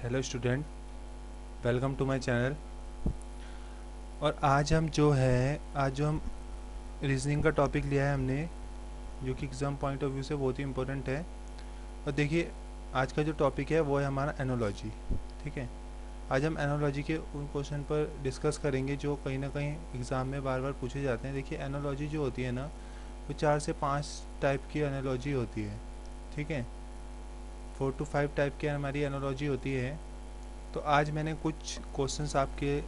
Hello student, welcome to my channel. और आज हम जो रीजनिंग का टॉपिक लिया है हमने, जो कि एग्ज़ाम पॉइंट ऑफ व्यू से बहुत ही इम्पोर्टेंट है। और देखिए, आज का जो टॉपिक है वो है हमारा एनोलॉजी। ठीक है, आज हम एनोलॉजी के उन क्वेश्चन पर डिस्कस करेंगे जो कहीं ना कहीं एग्ज़ाम में बार बार पूछे जाते हैं। देखिए, एनोलॉजी जो होती है ना, वो 4 से 5 टाइप की एनोलॉजी होती है। ठीक है, 4 to 5 टाइप की हमारी एनोलॉजी होती है। तो आज मैंने कुछ क्वेश्चंस आपके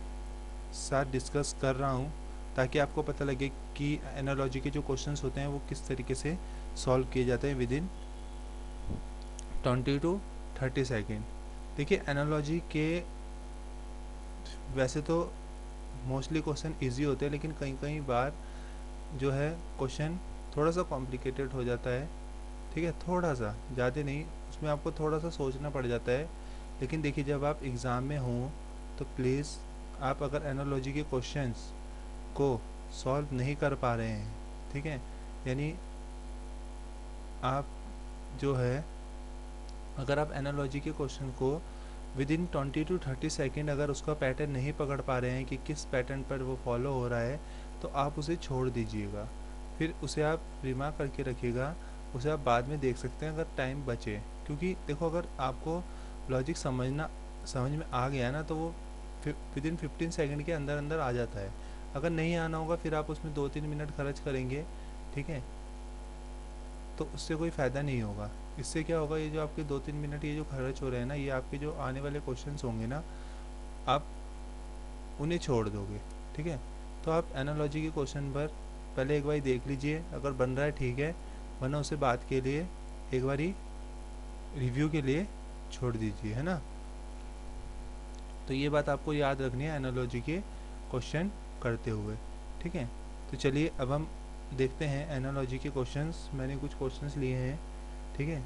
साथ डिस्कस कर रहा हूँ, ताकि आपको पता लगे कि एनालॉजी के जो क्वेश्चंस होते हैं वो किस तरीके से सॉल्व किए जाते हैं विद इन 20 to 30 सेकेंड। देखिए, एनालॉजी के वैसे तो मोस्टली क्वेश्चन इजी होते हैं, लेकिन कई कई बार जो है क्वेश्चन थोड़ा सा कॉम्प्लिकेटेड हो जाता है। ठीक है, थोड़ा सा, ज़्यादा नहीं, उसमें आपको थोड़ा सा सोचना पड़ जाता है। लेकिन देखिए, जब आप एग्ज़ाम में हों तो प्लीज़, आप अगर एनालॉजी के क्वेश्चंस को सॉल्व नहीं कर पा रहे हैं, ठीक है, यानी आप जो है, अगर आप एनालॉजी के क्वेश्चन को विद इन 20 to 30 सेकेंड अगर उसका पैटर्न नहीं पकड़ पा रहे हैं कि किस पैटर्न पर वो फॉलो हो रहा है, तो आप उसे छोड़ दीजिएगा। फिर उसे आप रिमार्क करके रखिएगा, उसे आप बाद में देख सकते हैं अगर टाइम बचे। क्योंकि देखो, अगर आपको लॉजिक समझ में आ गया ना, तो वो विद इन 15 सेकेंड के अंदर अंदर आ जाता है। अगर नहीं आना होगा, फिर आप उसमें 2-3 मिनट खर्च करेंगे, ठीक है, तो उससे कोई फ़ायदा नहीं होगा। इससे क्या होगा, ये जो आपके 2-3 मिनट ये जो खर्च हो रहे हैं ना, ये आपके जो आने वाले क्वेश्चंस होंगे ना, आप उन्हें छोड़ दोगे। ठीक है, तो आप एनालॉजी के क्वेश्चन पर पहले एक बार देख लीजिए, अगर बन रहा है ठीक है, वरना उसे बात के लिए एक बारी रिव्यू के लिए छोड़ दीजिए, है ना। तो ये बात आपको याद रखनी है एनालॉजी के क्वेश्चन करते हुए। ठीक है, तो चलिए अब हम देखते हैं एनालॉजी के क्वेश्चंस। मैंने कुछ क्वेश्चंस लिए हैं, ठीक है।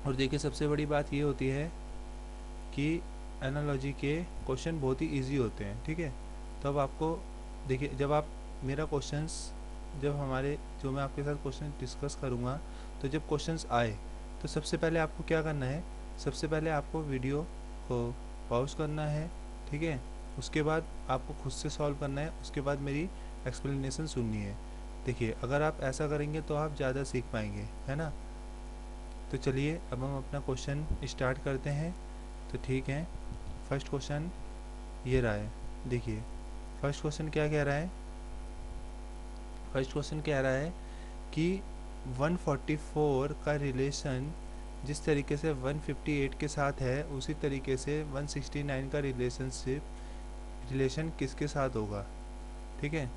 और देखिए, सबसे बड़ी बात ये होती है कि एनालॉजी के क्वेश्चन बहुत ही इजी होते हैं। ठीक है, तो अब आपको देखिए, जब आप मेरा क्वेश्चंस, जब हमारे जो मैं आपके साथ क्वेश्चन डिस्कस करूँगा, तो जब क्वेश्चंस आए तो सबसे पहले आपको क्या करना है, सबसे पहले आपको वीडियो को पॉज करना है। ठीक है, उसके बाद आपको खुद से सॉल्व करना है, उसके बाद मेरी एक्सप्लेनेशन सुननी है। देखिए, अगर आप ऐसा करेंगे तो आप ज़्यादा सीख पाएंगे, है ना। तो चलिए अब हम अपना क्वेश्चन स्टार्ट करते हैं। तो ठीक है, फर्स्ट क्वेश्चन ये रहा है। देखिए, फर्स्ट क्वेश्चन क्या कह रहा है, फर्स्ट क्वेश्चन कह रहा है कि 144 का रिलेशन जिस तरीके से 158 के साथ है, उसी तरीके से 169 का रिलेशन किसके साथ होगा। ठीक है,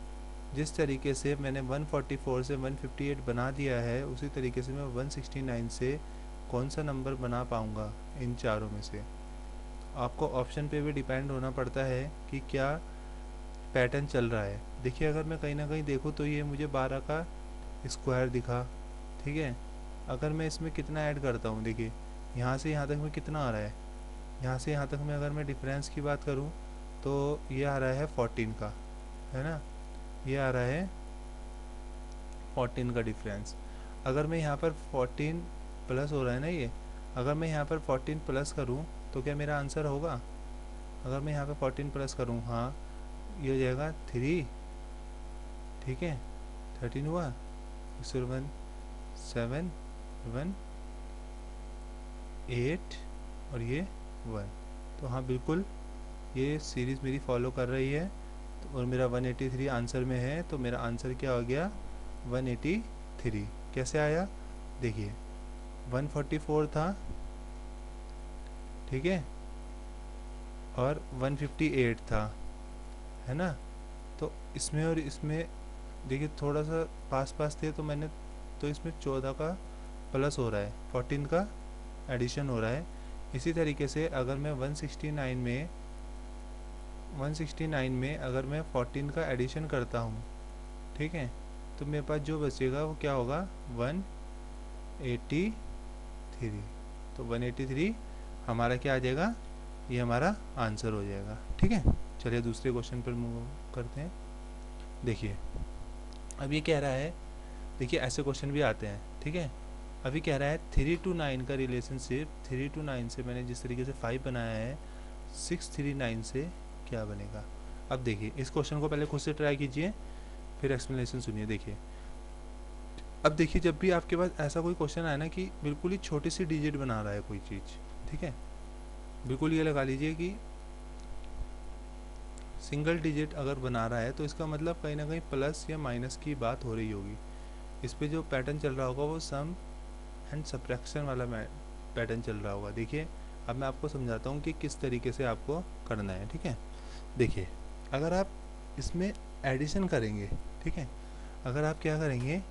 जिस तरीके से मैंने 144 से 158 बना दिया है, उसी तरीके से मैं 169 से कौन सा नंबर बना पाऊँगा इन चारों में से। आपको ऑप्शन पे भी डिपेंड होना पड़ता है कि क्या पैटर्न चल रहा है। देखिए, अगर मैं कहीं ना कहीं देखूँ तो ये मुझे 12 का स्क्वायर दिखा। ठीक है, अगर मैं इसमें कितना ऐड करता हूँ, देखिए यहाँ से यहाँ तक में कितना आ रहा है, यहाँ से यहाँ तक में अगर मैं डिफरेंस की बात करूँ तो ये आ रहा है 14 का, है ना, ये आ रहा है 14 का डिफरेंस। अगर मैं यहाँ पर 14 प्लस हो रहा है ना ये, अगर मैं यहाँ पर 14 प्लस करूँ तो क्या मेरा आंसर होगा। अगर मैं यहाँ पर 14 प्लस करूँ, हाँ, ये हो जाएगा 3। ठीक है, 13 हुआ, 1 7 1 8 और ये 1। तो हाँ, बिल्कुल ये सीरीज़ मेरी फॉलो कर रही है। तो और मेरा 183 आंसर में है, तो मेरा आंसर क्या हो गया, 183। कैसे आया, देखिए 144 था, ठीक है, और 158 था, है ना। तो इसमें और इसमें देखिए थोड़ा सा पास पास थे, तो मैंने, तो इसमें 14 का प्लस हो रहा है, 14 का एडिशन हो रहा है। इसी तरीके से अगर मैं 169 में अगर मैं 14 का एडिशन करता हूँ, ठीक है, तो मेरे पास जो बचेगा वो क्या होगा, 183। तो 183 हमारा क्या आ जाएगा, ये हमारा आंसर हो जाएगा। ठीक है, चलिए दूसरे क्वेश्चन पर मूव करते हैं। देखिए, अब ये कह रहा है, देखिए ऐसे क्वेश्चन भी आते हैं, ठीक है, अभी कह रहा है 3 to 9 का रिलेशनशिप 3 to 9 से मैंने जिस तरीके से 5 बनाया है 6 3 9 से क्या बनेगा। अब देखिए इस क्वेश्चन को पहले खुद से ट्राई कीजिए, फिर एक्सप्लेनेशन सुनिए। देखिए अब देखिए जब भी आपके पास ऐसा कोई क्वेश्चन आए ना कि बिल्कुल ही छोटी सी डिजिट बना रहा है कोई चीज़, ठीक है, बिल्कुल ये लगा लीजिए कि सिंगल डिजिट अगर बना रहा है तो इसका मतलब कहीं ना कहीं प्लस या माइनस की बात हो रही होगी। इस पे जो पैटर्न चल रहा होगा वो सम एंड सब्ट्रैक्शन वाला पैटर्न चल रहा होगा। देखिए अब मैं आपको समझाता हूँ कि किस तरीके से आपको करना है, ठीक है। देखिए अगर आप इसमें एडिशन करेंगे, ठीक है, अगर आप क्या करेंगे,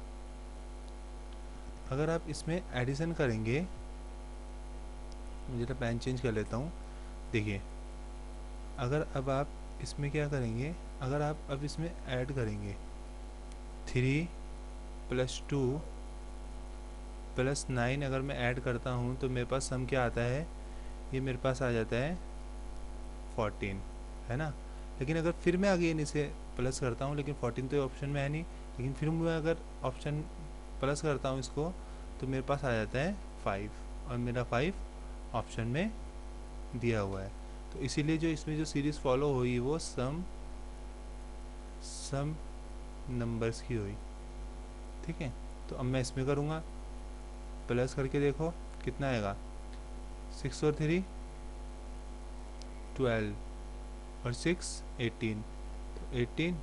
अगर आप इसमें एडिशन करेंगे, मुझे तो पेन चेंज कर लेता हूँ। देखिए अगर अब आप इसमें क्या करेंगे, अगर आप अब इसमें ऐड करेंगे 3 + 2 + 9 अगर मैं ऐड करता हूँ तो मेरे पास सम क्या आता है, ये मेरे पास आ जाता है 14, है ना। लेकिन अगर फिर मैं अगेन इसे प्लस करता हूँ, लेकिन 14 तो ऑप्शन में है नहीं, लेकिन फिर मैं अगर ऑप्शन प्लस करता हूँ इसको तो मेरे पास आ जाता है 5, और मेरा 5 ऑप्शन में दिया हुआ है। तो इसीलिए जो इसमें जो सीरीज़ फॉलो हुई वो सम नंबर्स की हुई, ठीक है। तो अब मैं इसमें करूँगा, प्लस करके देखो कितना आएगा, 6 और 3 12 और 6 18, तो 18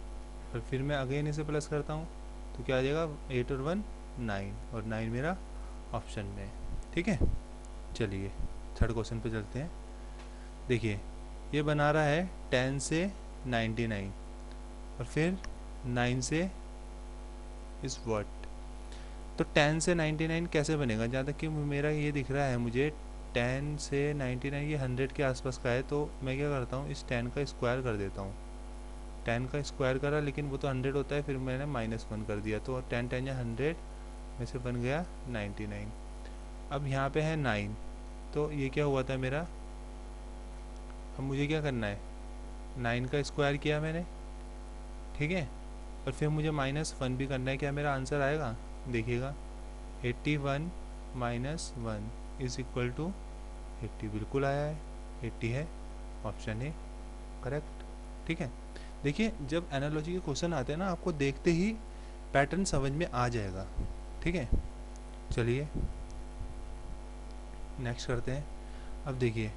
और फिर मैं अगेन इसे प्लस करता हूँ तो क्या आ जाएगा, 8 और 1 9, और 9 मेरा ऑप्शन में है, ठीक है। चलिए थर्ड क्वेश्चन पे चलते हैं। देखिए ये बना रहा है 10 से 99 और फिर 9 से इस वर्ड। तो 10 से 99 कैसे बनेगा, जहाँ तक कि मेरा ये दिख रहा है मुझे 10 से 99 ये 100 के आसपास का है, तो मैं क्या करता हूँ इस 10 का स्क्वायर कर देता हूँ। 10 का स्क्वायर करा लेकिन वो तो 100 होता है, फिर मैंने -1 कर दिया, तो 10 10 या 100 में से बन गया 99। अब यहाँ पे है 9, तो ये क्या हुआ था मेरा, अब मुझे क्या करना है, 9 का स्क्वायर किया मैंने, ठीक है, और फिर मुझे -1 भी करना है। क्या मेरा आंसर आएगा, देखिएगा 81 - 1 = 80, बिल्कुल आया है, 80 है, ऑप्शन ए करेक्ट, ठीक है। देखिए जब एनालॉजी के क्वेश्चन आते हैं ना आपको देखते ही पैटर्न समझ में आ जाएगा, ठीक है। चलिए नेक्स्ट करते हैं। अब देखिए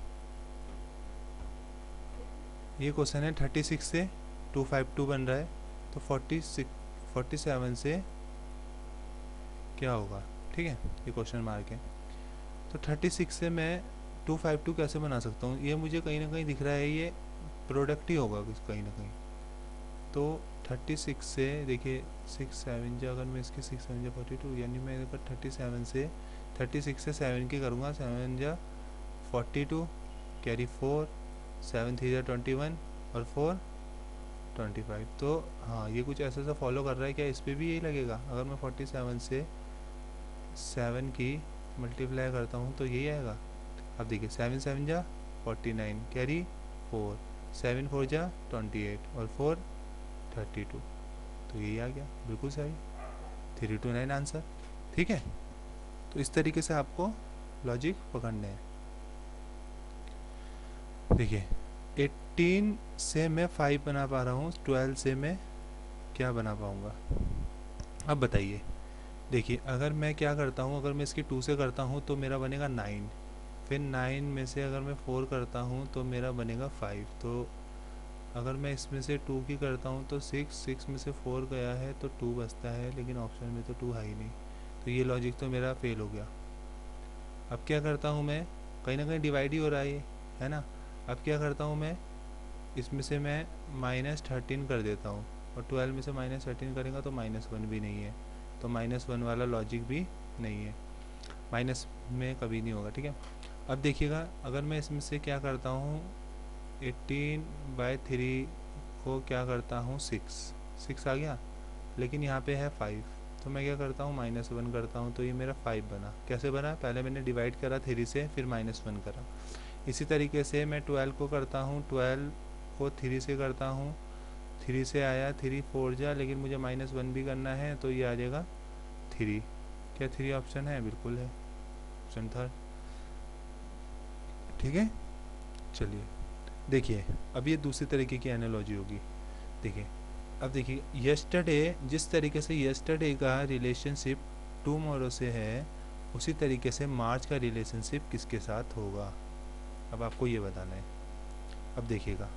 ये क्वेश्चन है 36 से 252 बन रहा है, तो 47 से क्या होगा, ठीक है, ये क्वेश्चन मार्क है। तो 36 से मैं 252 कैसे बना सकता हूँ, ये मुझे कहीं ना कहीं दिख रहा है ये प्रोडक्ट ही होगा कहीं ना कहीं। तो 36 से देखिए 6 7 जो, अगर मैं इसके 6 7 42, यानी मैं अगर 36 से 7 की करूँगा, 7 जा 42, कैरी 4, 7 3 21 और 4 25। तो हाँ ये कुछ ऐसा सा फॉलो कर रहा है। क्या इस पर भी यही लगेगा, अगर मैं 47 से 7 की मल्टीप्लाई करता हूँ तो यही आएगा। अब देखिए 7 7 जा 49, कैरी 4, 7 4 जा 28 और 4 32, तो यही आ गया, बिल्कुल सही, 329 आंसर, ठीक है। तो इस तरीके से आपको लॉजिक पकड़ने हैं। देखिए 18 से मैं 5 बना पा रहा हूँ, 12 से मैं क्या बना पाऊँगा, अब बताइए। देखिए अगर मैं क्या करता हूँ, अगर मैं इसकी 2 से करता हूँ तो मेरा बनेगा 9, फिर 9 में से अगर मैं 4 करता हूँ तो मेरा बनेगा 5, तो अगर मैं इसमें से 2 की करता हूँ तो 6 में से 4 गया है तो 2 बचता है, लेकिन ऑप्शन में तो 2 है ही नहीं, तो ये लॉजिक तो मेरा फेल हो गया। अब क्या करता हूँ मैं, कहीं ना कहीं डिवाइड ही हो रहा है ना। अब क्या करता हूँ मैं, इसमें से मैं -13 कर देता हूँ, और 12 में से -13 करेगा तो -1 भी नहीं है, तो -1 वाला लॉजिक भी नहीं है, माइनस में कभी नहीं होगा, ठीक है। अब देखिएगा अगर मैं इसमें से क्या करता हूँ, 18/3 को क्या करता हूँ, 6 आ गया, लेकिन यहाँ पे है 5, तो मैं क्या करता हूँ -1 करता हूँ, तो ये मेरा 5 बना। कैसे बना, पहले मैंने डिवाइड करा 3 से, फिर -1 करा। इसी तरीके से मैं 12 को करता हूँ, 12 को 3 से करता हूँ, 3 से आया, 3 4 जा, लेकिन मुझे -1 भी करना है, तो ये आ जाएगा 3, क्या 3 ऑप्शन है? बिल्कुल है, ऑप्शन थर्ड। ठीक है, चलिए देखिए अब ये दूसरी तरीके की एनालॉजी होगी। देखिए अब देखिए यस्टरडे, जिस तरीके से यस्टरडे का रिलेशनशिप टुमारो से है, उसी तरीके से मार्च का रिलेशनशिप किसके साथ होगा, अब आपको ये बताना है। अब देखिएगा,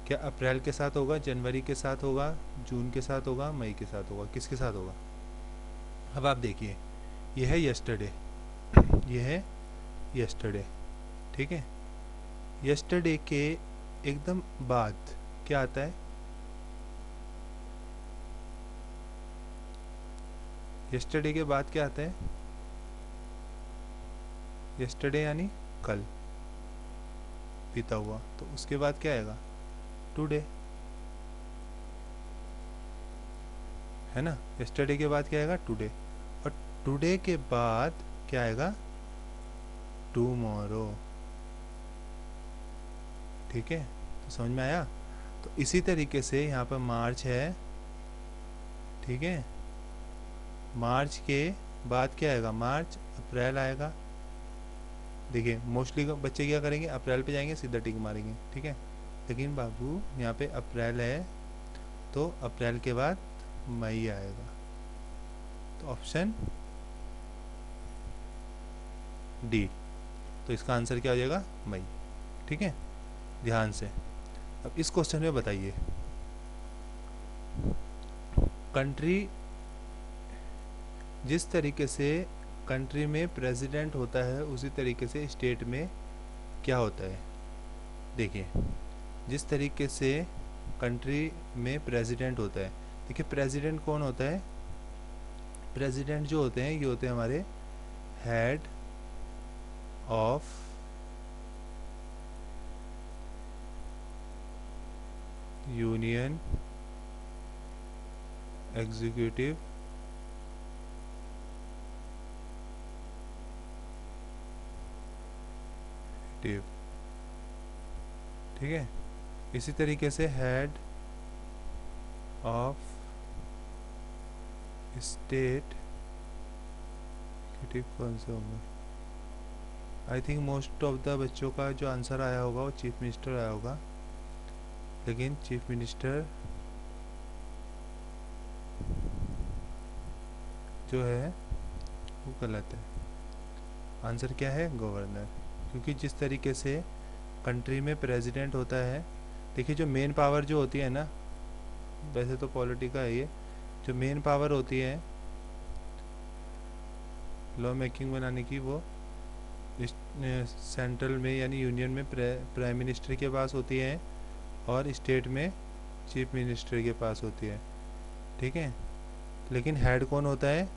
क्या अप्रैल के साथ होगा, जनवरी के साथ होगा, जून के साथ होगा, मई के साथ होगा, किसके साथ होगा? अब आप देखिए, यह है यस्टरडे, यह है यस्टरडे, ठीक है। यस्टरडे के एकदम बाद क्या आता है? यस्टरडे के बाद क्या आता है? यस्टरडे यानी कल बीता हुआ, तो उसके बाद क्या आएगा? टुडे, है ना। यस्टरडे के बाद क्या आएगा? टुडे। और टुडे के बाद क्या आएगा? टुमारो। ठीक है, तो समझ में आया। तो इसी तरीके से यहाँ पर मार्च है, ठीक है। मार्च के बाद क्या आएगा? मार्च, अप्रैल आएगा। देखिए मोस्टली बच्चे क्या करेंगे? अप्रैल पे जाएंगे, सीधा टिक मारेंगे, ठीक है। लेकिन बाबू यहाँ पे अप्रैल है, तो अप्रैल के बाद मई आएगा, तो ऑप्शन डी। तो इसका आंसर क्या हो जाएगा? मई। ठीक है, ध्यान से। अब इस क्वेश्चन में बताइए, कंट्री, जिस तरीके से कंट्री में प्रेसिडेंट होता है उसी तरीके से स्टेट में क्या होता है? देखिए जिस तरीके से कंट्री में प्रेसिडेंट होता है, देखिए प्रेसिडेंट कौन होता है? प्रेसिडेंट जो होते हैं ये होते हैं हमारे हेड ऑफ यूनियन एग्जीक्यूटिव टिव, ठीक है। इसी तरीके से हेड ऑफ स्टेट कौन से होंगे? I think most of the बच्चों का जो आंसर आया होगा वो चीफ मिनिस्टर आया होगा, लेकिन चीफ मिनिस्टर जो है वो गलत है। आंसर क्या है? गवर्नर। क्योंकि जिस तरीके से कंट्री में प्रेसिडेंट होता है, देखिए जो मेन पावर जो होती है ना, वैसे तो पॉलिटी का है ये, जो मेन पावर होती है लॉ मेकिंग बनाने की, वो सेंट्रल में यानी यूनियन में प्राइम मिनिस्टर के पास होती है और स्टेट में चीफ मिनिस्टर के पास होती है, ठीक है। लेकिन हेड कौन होता है?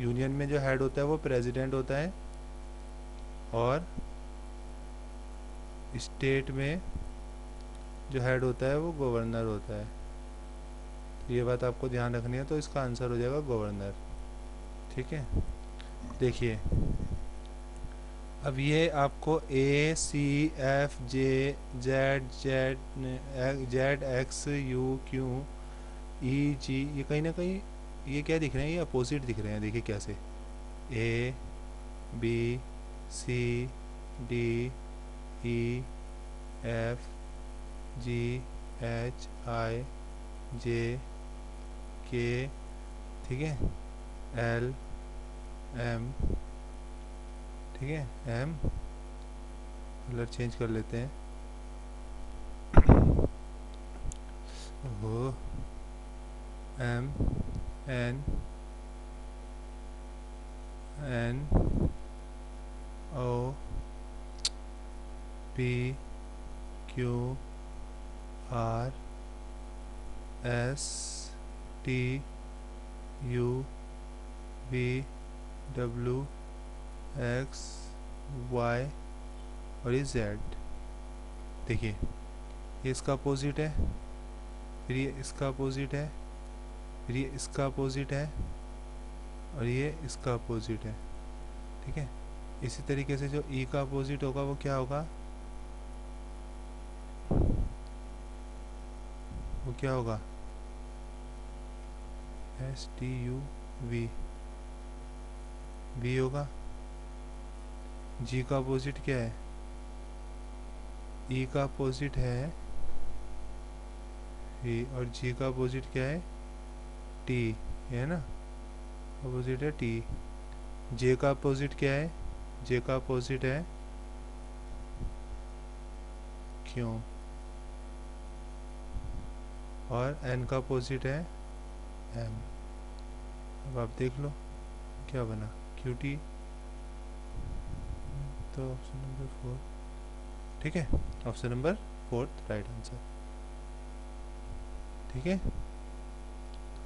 यूनियन में जो हेड होता है वो प्रेसिडेंट होता है, और स्टेट में जो हेड होता है वो गवर्नर होता है। तो ये बात आपको ध्यान रखनी है, तो इसका आंसर हो जाएगा गवर्नर, ठीक है। देखिए अब ये आपको A C F J Z X U Q E G, ये कहीं ना कहीं ये क्या दिख रहे हैं? ये अपोजिट दिख रहे हैं। देखिए कैसे, A B C D E F G H I J K, ठीक है, एल एम, ठीक है, एम, कलर चेंज कर लेते हैं, O M N N O P Q R S T U V W X Y और ये Z. देखिए ये इसका अपोजिट है, फिर ये इसका अपोजिट है, फिर ये इसका अपोजिट है, और ये इसका अपोजिट है, ठीक है। इसी तरीके से जो ई का अपोजिट होगा वो क्या होगा? वो क्या होगा? S T U V, V होगा। जी का अपोजिट क्या है? ई का अपोजिट है वी, और जी का अपोजिट क्या है? टी, है ना, अपोजिट है टी। जे का अपोजिट क्या है? जे का अपोजिट है क्यों, और एन का अपोजिट है एम। अब आप देख लो क्या बना, क्यू टी। तो ऑप्शन नंबर 4, ठीक है, ऑप्शन नंबर 4 राइट आंसर। ठीक है,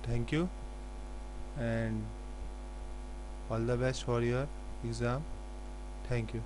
thank you and all the best for your exam. Thank you.